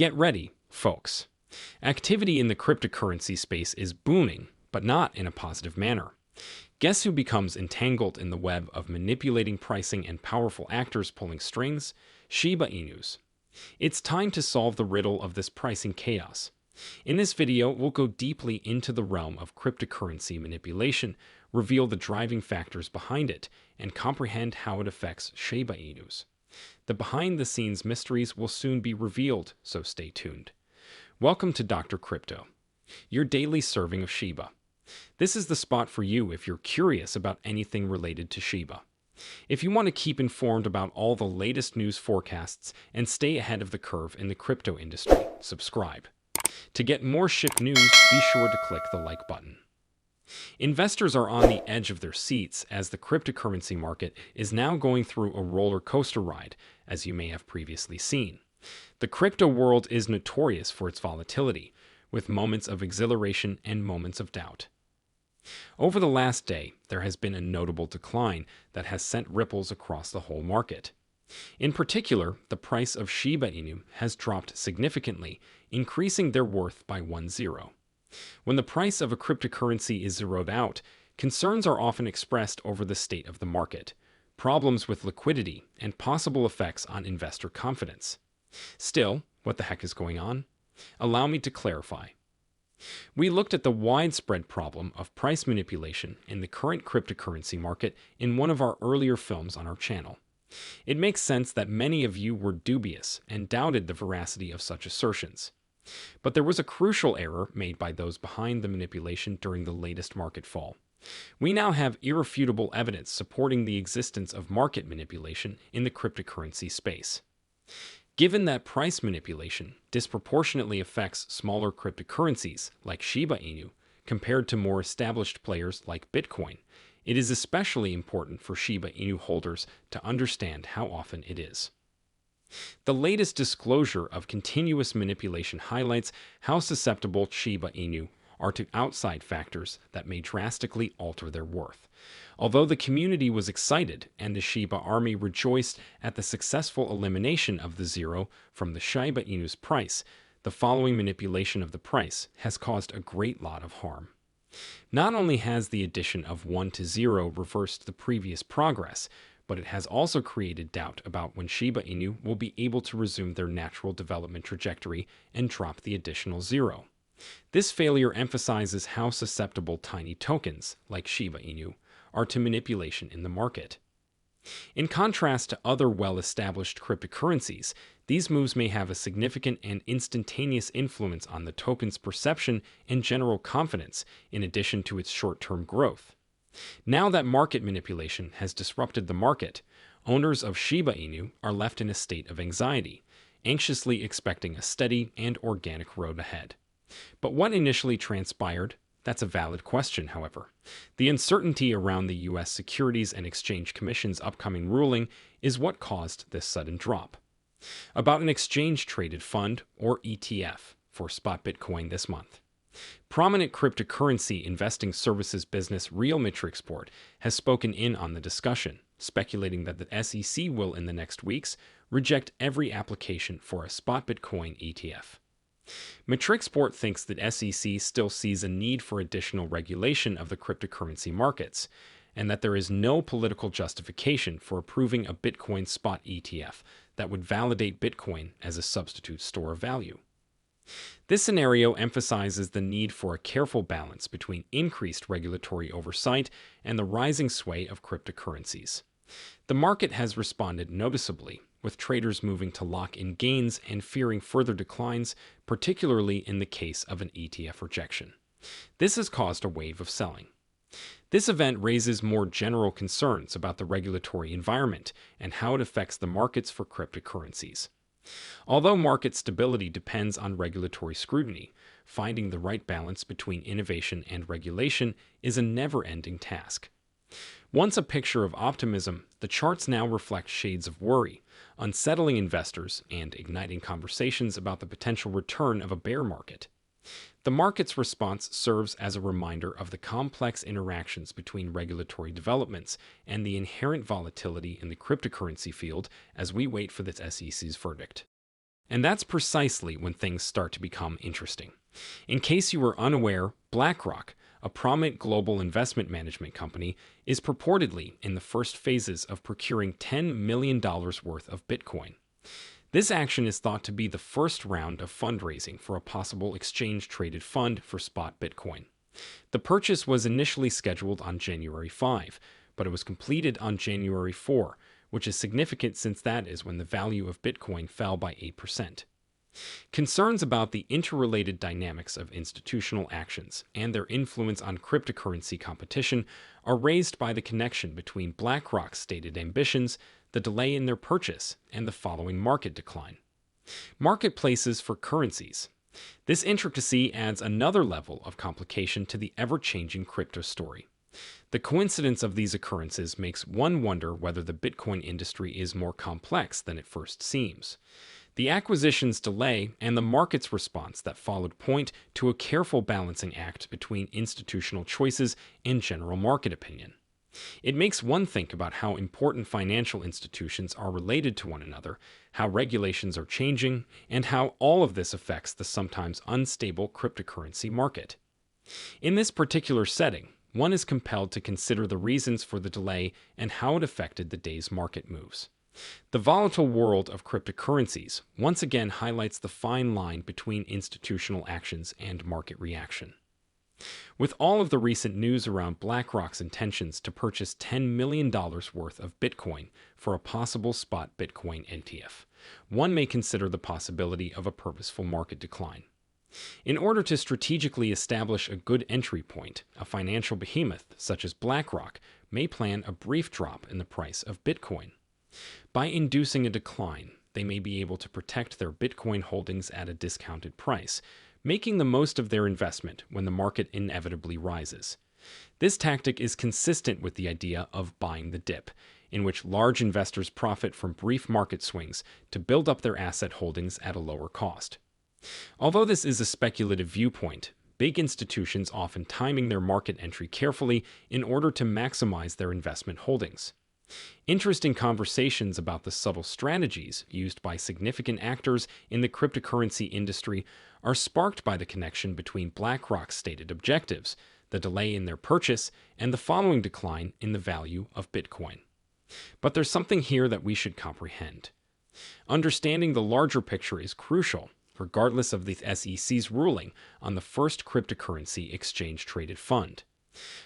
Get ready, folks. Activity in the cryptocurrency space is booming, but not in a positive manner. Guess who becomes entangled in the web of manipulating pricing and powerful actors pulling strings? Shiba Inus. It's time to solve the riddle of this pricing chaos. In this video, we'll go deeply into the realm of cryptocurrency manipulation, reveal the driving factors behind it, and comprehend how it affects Shiba Inus. The behind-the-scenes mysteries will soon be revealed, so stay tuned. Welcome to Dr. Crypto, your daily serving of Shiba. This is the spot for you if you're curious about anything related to Shiba. If you want to keep informed about all the latest news forecasts and stay ahead of the curve in the crypto industry, subscribe. To get more SHIB news, be sure to click the like button. Investors are on the edge of their seats as the cryptocurrency market is now going through a roller coaster ride, as you may have previously seen. The crypto world is notorious for its volatility, with moments of exhilaration and moments of doubt. Over the last day, there has been a notable decline that has sent ripples across the whole market. In particular, the price of Shiba Inu has dropped significantly, increasing their worth by 1-0. When the price of a cryptocurrency is zeroed out, concerns are often expressed over the state of the market, problems with liquidity, and possible effects on investor confidence. Still, what the heck is going on? Allow me to clarify. We looked at the widespread problem of price manipulation in the current cryptocurrency market in one of our earlier films on our channel. It makes sense that many of you were dubious and doubted the veracity of such assertions. But there was a crucial error made by those behind the manipulation during the latest market fall. We now have irrefutable evidence supporting the existence of market manipulation in the cryptocurrency space. Given that price manipulation disproportionately affects smaller cryptocurrencies like Shiba Inu compared to more established players like Bitcoin, it is especially important for Shiba Inu holders to understand how often it is. The latest disclosure of continuous manipulation highlights how susceptible Shiba Inu are to outside factors that may drastically alter their worth. Although the community was excited and the Shiba army rejoiced at the successful elimination of the zero from the Shiba Inu's price, the following manipulation of the price has caused a great lot of harm. Not only has the addition of 1 to 0 reversed the previous progress, but it has also created doubt about when Shiba Inu will be able to resume their natural development trajectory and drop the additional 0. This failure emphasizes how susceptible tiny tokens, like Shiba Inu, are to manipulation in the market. In contrast to other well-established cryptocurrencies, these moves may have a significant and instantaneous influence on the token's perception and general confidence, in addition to its short-term growth. Now that market manipulation has disrupted the market, owners of Shiba Inu are left in a state of anxiety, anxiously expecting a steady and organic road ahead. But what initially transpired? That's a valid question, however. The uncertainty around the U.S. Securities and Exchange Commission's upcoming ruling is what caused this sudden drop. About an exchange-traded fund, or ETF, for spot Bitcoin this month. Prominent cryptocurrency investing services business Realmetrixport has spoken in on the discussion, speculating that the SEC will, in the next weeks, reject every application for a spot Bitcoin ETF. Metrixport thinks that SEC still sees a need for additional regulation of the cryptocurrency markets, and that there is no political justification for approving a Bitcoin spot ETF that would validate Bitcoin as a substitute store of value. This scenario emphasizes the need for a careful balance between increased regulatory oversight and the rising sway of cryptocurrencies. The market has responded noticeably, with traders moving to lock in gains and fearing further declines, particularly in the case of an ETF rejection. This has caused a wave of selling. This event raises more general concerns about the regulatory environment and how it affects the markets for cryptocurrencies. Although market stability depends on regulatory scrutiny, finding the right balance between innovation and regulation is a never-ending task. Once a picture of optimism, the charts now reflect shades of worry, unsettling investors and igniting conversations about the potential return of a bear market. The market's response serves as a reminder of the complex interactions between regulatory developments and the inherent volatility in the cryptocurrency field as we wait for the SEC's verdict. And that's precisely when things start to become interesting. In case you were unaware, BlackRock, a prominent global investment management company, is purportedly in the first phases of procuring $10 million worth of Bitcoin. This action is thought to be the first round of fundraising for a possible exchange-traded fund for spot Bitcoin. The purchase was initially scheduled on January 5, but it was completed on January 4, which is significant since that is when the value of Bitcoin fell by 8%. Concerns about the interrelated dynamics of institutional actions and their influence on cryptocurrency competition are raised by the connection between BlackRock's stated ambitions, the delay in their purchase, and the following market decline. Marketplaces for currencies. This intricacy adds another level of complication to the ever-changing crypto story. The coincidence of these occurrences makes one wonder whether the Bitcoin industry is more complex than it first seems. The acquisition's delay and the market's response that followed point to a careful balancing act between institutional choices and general market opinion. It makes one think about how important financial institutions are related to one another, how regulations are changing, and how all of this affects the sometimes unstable cryptocurrency market. In this particular setting, one is compelled to consider the reasons for the delay and how it affected the day's market moves. The volatile world of cryptocurrencies once again highlights the fine line between institutional actions and market reaction. With all of the recent news around BlackRock's intentions to purchase $10 million worth of Bitcoin for a possible spot Bitcoin ETF, one may consider the possibility of a purposeful market decline. In order to strategically establish a good entry point, a financial behemoth such as BlackRock may plan a brief drop in the price of Bitcoin. By inducing a decline, they may be able to protect their Bitcoin holdings at a discounted price, making the most of their investment when the market inevitably rises. This tactic is consistent with the idea of buying the dip, in which large investors profit from brief market swings to build up their asset holdings at a lower cost. Although this is a speculative viewpoint, big institutions often timing their market entry carefully in order to maximize their investment holdings. Interesting conversations about the subtle strategies used by significant actors in the cryptocurrency industry are sparked by the connection between BlackRock's stated objectives, the delay in their purchase, and the following decline in the value of Bitcoin. But there's something here that we should comprehend. Understanding the larger picture is crucial, regardless of the SEC's ruling on the first cryptocurrency exchange-traded fund.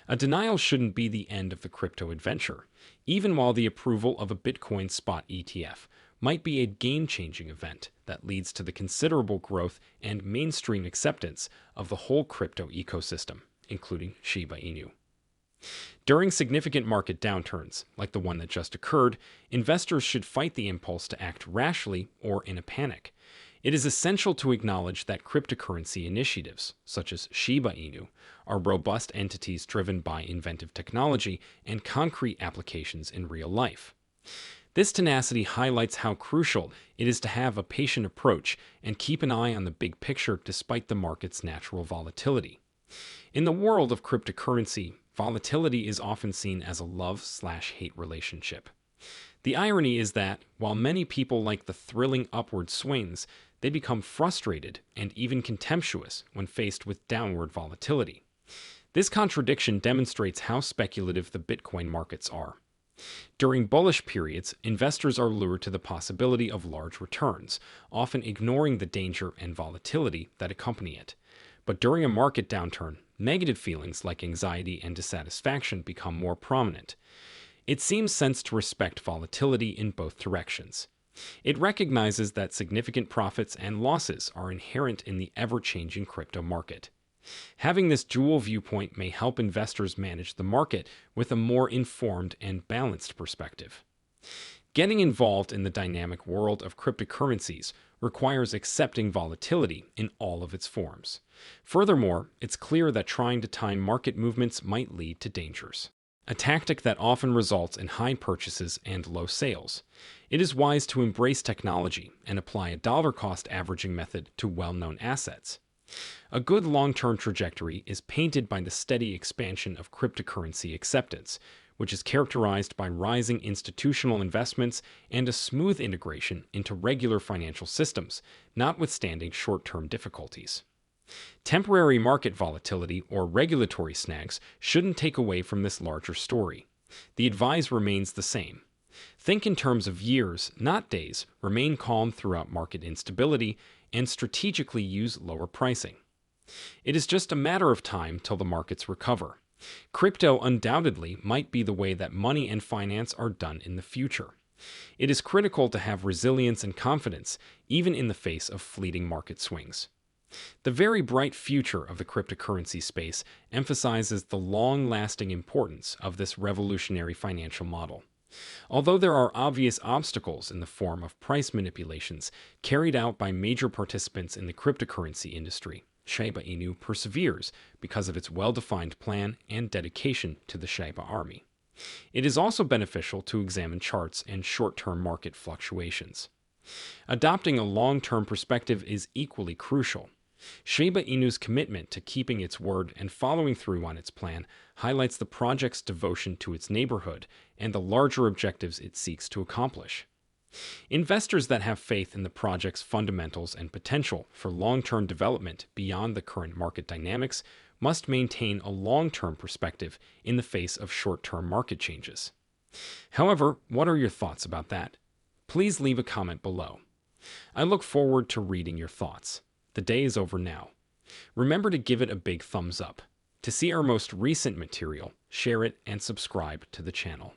A denial shouldn't be the end of the crypto adventure, even while the approval of a Bitcoin spot ETF might be a game-changing event that leads to the considerable growth and mainstream acceptance of the whole crypto ecosystem, including Shiba Inu. During significant market downturns, like the one that just occurred, investors should fight the impulse to act rashly or in a panic. It is essential to acknowledge that cryptocurrency initiatives, such as Shiba Inu, are robust entities driven by inventive technology and concrete applications in real life. This tenacity highlights how crucial it is to have a patient approach and keep an eye on the big picture despite the market's natural volatility. In the world of cryptocurrency, volatility is often seen as a love-slash-hate relationship. The irony is that, while many people like the thrilling upward swings, they become frustrated and even contemptuous when faced with downward volatility. This contradiction demonstrates how speculative the Bitcoin markets are. During bullish periods, investors are lured to the possibility of large returns, often ignoring the danger and volatility that accompany it. But during a market downturn, negative feelings like anxiety and dissatisfaction become more prominent. It seems sense to respect volatility in both directions. It recognizes that significant profits and losses are inherent in the ever-changing crypto market. Having this dual viewpoint may help investors manage the market with a more informed and balanced perspective. Getting involved in the dynamic world of cryptocurrencies requires accepting volatility in all of its forms. Furthermore, it's clear that trying to time market movements might lead to dangers, a tactic that often results in high purchases and low sales. It is wise to embrace technology and apply a dollar-cost averaging method to well-known assets. A good long-term trajectory is painted by the steady expansion of cryptocurrency acceptance, which is characterized by rising institutional investments and a smooth integration into regular financial systems, notwithstanding short-term difficulties. Temporary market volatility or regulatory snags shouldn't take away from this larger story. The advice remains the same. Think in terms of years, not days, remain calm throughout market instability, and strategically use lower pricing. It is just a matter of time till the markets recover. Crypto undoubtedly might be the way that money and finance are done in the future. It is critical to have resilience and confidence, even in the face of fleeting market swings. The very bright future of the cryptocurrency space emphasizes the long-lasting importance of this revolutionary financial model. Although there are obvious obstacles in the form of price manipulations carried out by major participants in the cryptocurrency industry, Shiba Inu perseveres because of its well-defined plan and dedication to the Shiba army. It is also beneficial to examine charts and short-term market fluctuations. Adopting a long-term perspective is equally crucial. Shiba Inu's commitment to keeping its word and following through on its plan highlights the project's devotion to its neighborhood and the larger objectives it seeks to accomplish. Investors that have faith in the project's fundamentals and potential for long-term development beyond the current market dynamics must maintain a long-term perspective in the face of short-term market changes. However, what are your thoughts about that? Please leave a comment below. I look forward to reading your thoughts. The day is over now. Remember to give it a big thumbs up. To see our most recent material, share it and subscribe to the channel.